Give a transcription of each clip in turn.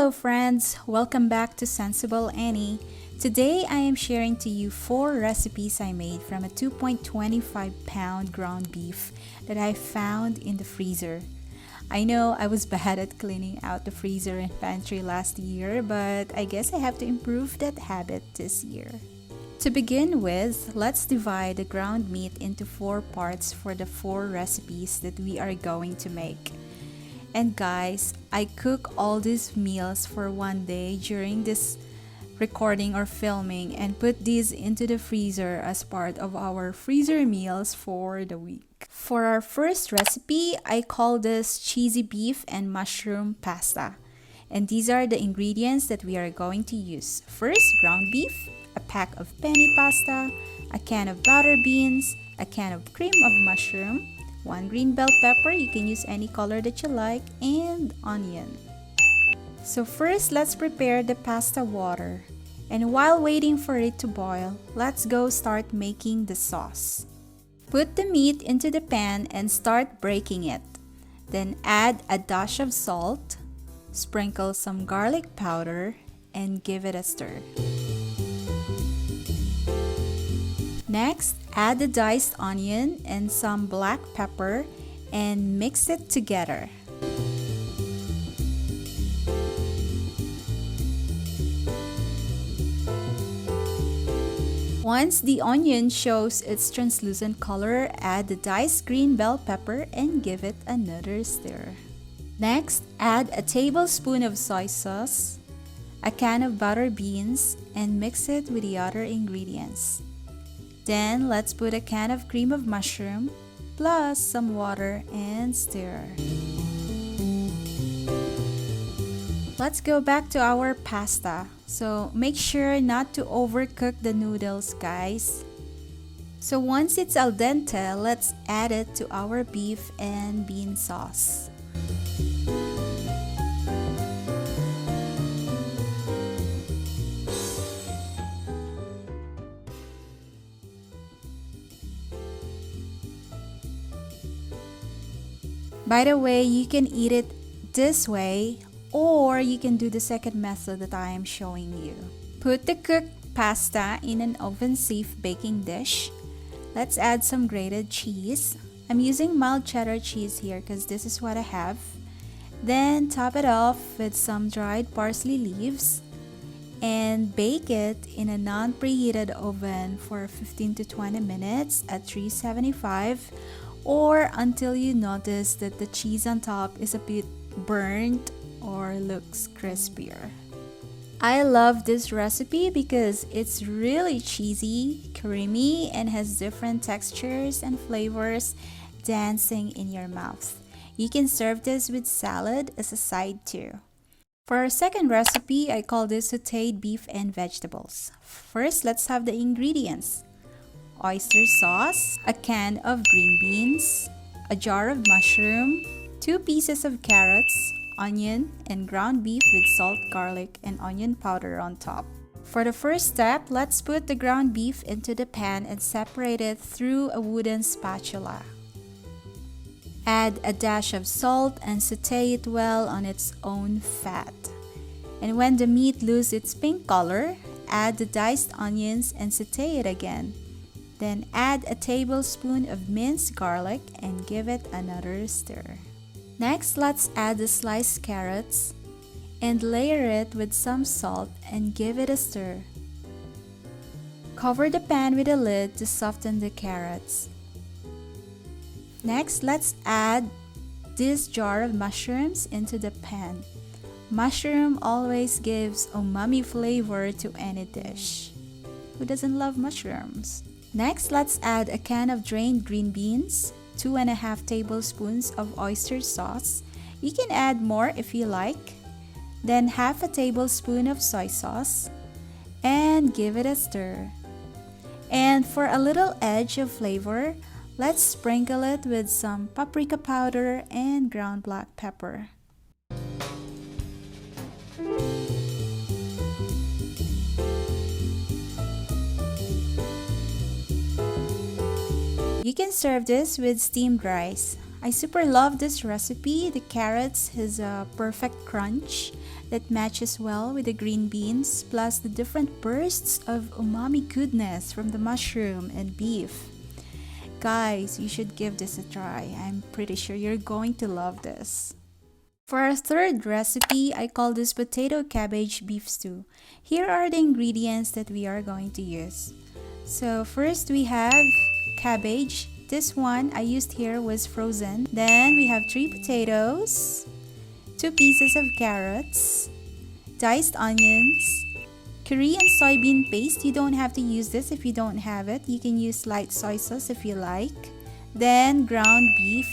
Hello friends, welcome back to Sensible Annie. Today I am sharing to you 4 recipes I made from a 2.25-pound ground beef that I found in the freezer. I know I was bad at cleaning out the freezer and pantry last year, but I guess I have to improve that habit this year. To begin with, let's divide the ground meat into 4 parts for the 4 recipes that we are going to make. And guys, I cook all these meals for one day during this recording or filming and put these into the freezer as part of our freezer meals for the week. For our first recipe, I call this cheesy beef and mushroom pasta. And these are the ingredients that we are going to use. First, ground beef, a pack of penny pasta, a can of butter beans, a can of cream of mushroom, 1 green bell pepper, you can use any color that you like, and onion. So first, let's prepare the pasta water. And while waiting for it to boil, let's go start making the sauce. Put the meat into the pan and start breaking it. Then add a dash of salt, sprinkle some garlic powder, and give it a stir. Next, add the diced onion and some black pepper and mix it together. Once the onion shows its translucent color, add the diced green bell pepper and give it another stir. Next, add a tablespoon of soy sauce, a can of butter beans, and mix it with the other ingredients. Then, let's put a can of cream of mushroom, plus some water and stir. Let's go back to our pasta. So, make sure not to overcook the noodles, guys. So, once it's al dente, let's add it to our beef and bean sauce. By the way, you can eat it this way, or you can do the second method that I am showing you. Put the cooked pasta in an oven-safe baking dish. Let's add some grated cheese. I'm using mild cheddar cheese here because this is what I have. Then top it off with some dried parsley leaves and bake it in a non-preheated oven for 15 to 20 minutes at 375, or until you notice that the cheese on top is a bit burnt or looks crispier. I love this recipe because it's really cheesy, creamy, and has different textures and flavors dancing in your mouth. You can serve this with salad as a side too. For our second recipe, I call this sauteed beef and vegetables. First, let's have the ingredients. Oyster sauce, a can of green beans, a jar of mushroom, 2 pieces of carrots, onion, and ground beef with salt, garlic, and onion powder on top. For the first step, let's put the ground beef into the pan and separate it through a wooden spatula. Add a dash of salt and sauté it well on its own fat. And when the meat loses its pink color, add the diced onions and sauté it again. Then add a tablespoon of minced garlic and give it another stir. Next, let's add the sliced carrots and layer it with some salt and give it a stir. Cover the pan with a lid to soften the carrots. Next, let's add this jar of mushrooms into the pan. Mushroom always gives umami flavor to any dish. Who doesn't love mushrooms? Next, let's add a can of drained green beans, 2.5 tablespoons of oyster sauce. You can add more if you like. Then half a tablespoon of soy sauce and give it a stir. And for a little edge of flavor, let's sprinkle it with some paprika powder and ground black pepper. You can serve this with steamed rice. I super love this recipe. The carrots has a perfect crunch that matches well with the green beans, plus the different bursts of umami goodness from the mushroom and beef. Guys, you should give this a try. I'm pretty sure you're going to love this. For our third recipe, I call this potato-cabbage beef stew. Here are the ingredients that we are going to use. So first we have cabbage. This one I used here was frozen. Then we have 3 potatoes, 2 pieces of carrots, diced onions, Korean soybean paste. You don't have to use this if you don't have it. You can use light soy sauce if you like. Then ground beef,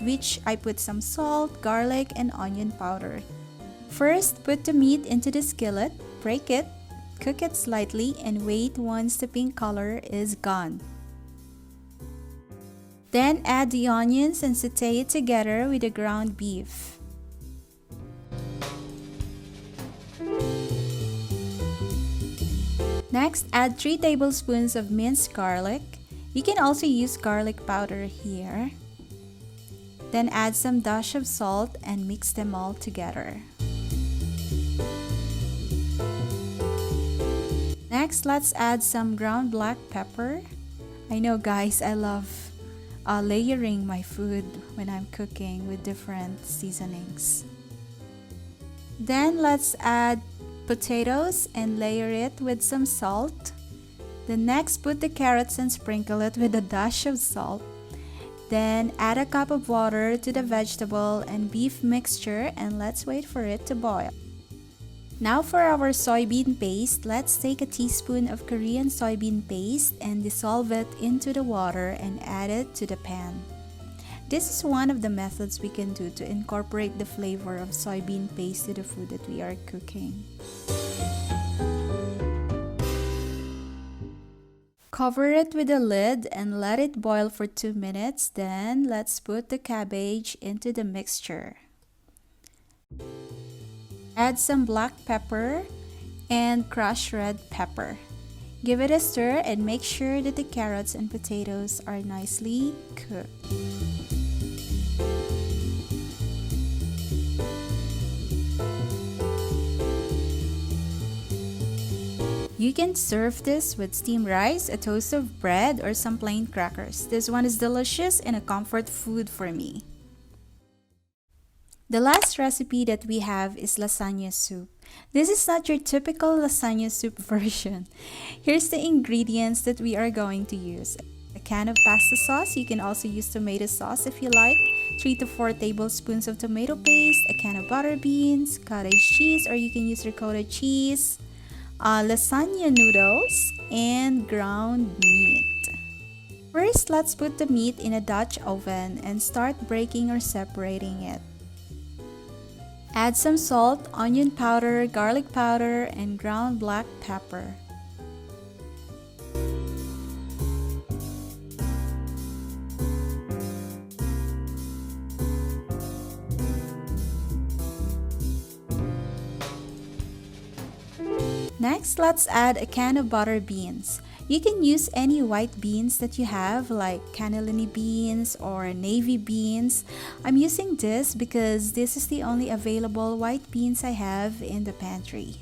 which I put some salt, garlic, and onion powder. First, put the meat into the skillet, break it, cook it slightly, and wait once the pink color is gone. Then add the onions and saute it together with the ground beef. Next, add 3 tablespoons of minced garlic. You can also use garlic powder here. Then add some dash of salt and mix them all together. Next, let's add some ground black pepper. I know guys, I love layering my food when I'm cooking with different seasonings. Then let's add potatoes and layer it with some salt. Then next, put the carrots and sprinkle it with a dash of salt. Then add a cup of water to the vegetable and beef mixture and let's wait for it to boil. Now for our soybean paste, let's take a teaspoon of Korean soybean paste and dissolve it into the water and add it to the pan. This is one of the methods we can do to incorporate the flavor of soybean paste to the food that we are cooking. Cover it with a lid and let it boil for 2 minutes. Then let's put the cabbage into the mixture. Add some black pepper and crushed red pepper. Give it a stir and make sure that the carrots and potatoes are nicely cooked. You can serve this with steamed rice, a toast of bread, or some plain crackers. This one is delicious and a comfort food for me. The last recipe that we have is lasagna soup. This is not your typical lasagna soup version. Here's the ingredients that we are going to use. A can of pasta sauce. You can also use tomato sauce if you like. 3 to 4 tablespoons of tomato paste, a can of butter beans, cottage cheese, or you can use ricotta cheese, lasagna noodles, and ground meat. First, let's put the meat in a Dutch oven and start breaking or separating it. Add some salt, onion powder, garlic powder, and ground black pepper. Next, let's add a can of butter beans. You can use any white beans that you have, like cannellini beans or navy beans. I'm using this because this is the only available white beans I have in the pantry.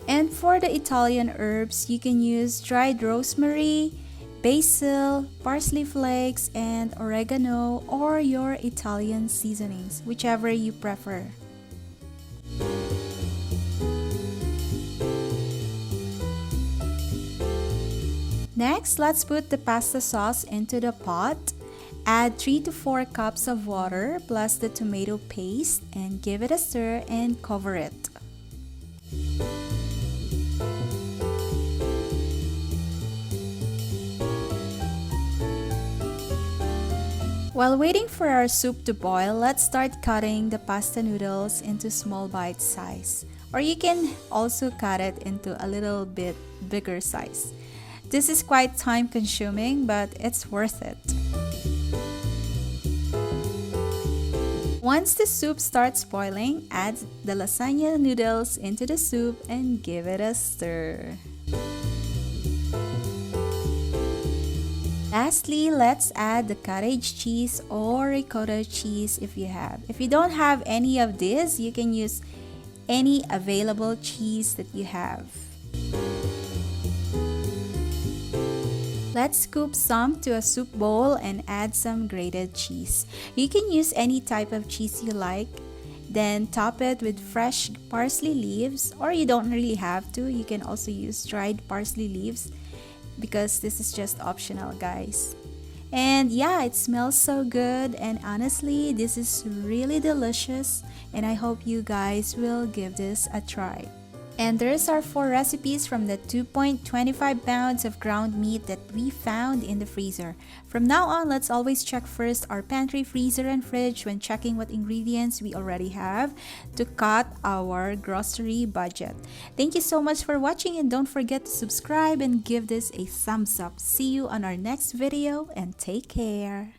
And for the Italian herbs, you can use dried rosemary, basil, parsley flakes, and oregano, or your Italian seasonings, whichever you prefer. Next, let's put the pasta sauce into the pot. Add 3 to 4 cups of water plus the tomato paste and give it a stir and cover it. While waiting for our soup to boil, let's start cutting the pasta noodles into small bite size. Or you can also cut it into a little bit bigger size. This is quite time consuming, but it's worth it. Once the soup starts boiling, add the lasagna noodles into the soup and give it a stir. Lastly, let's add the cottage cheese or ricotta cheese if you have. If you don't have any of this, you can use any available cheese that you have. Let's scoop some to a soup bowl and add some grated cheese. You can use any type of cheese you like. Then top it with fresh parsley leaves, or you don't really have to. You can also use dried parsley leaves because this is just optional, guys. And yeah, it smells so good, and honestly, this is really delicious, and I hope you guys will give this a try. And there's our 4 recipes from the 2.25 pounds of ground meat that we found in the freezer. From now on, let's always check first our pantry, freezer, and fridge when checking what ingredients we already have to cut our grocery budget. Thank you so much for watching, and don't forget to subscribe and give this a thumbs up. See you on our next video, and take care.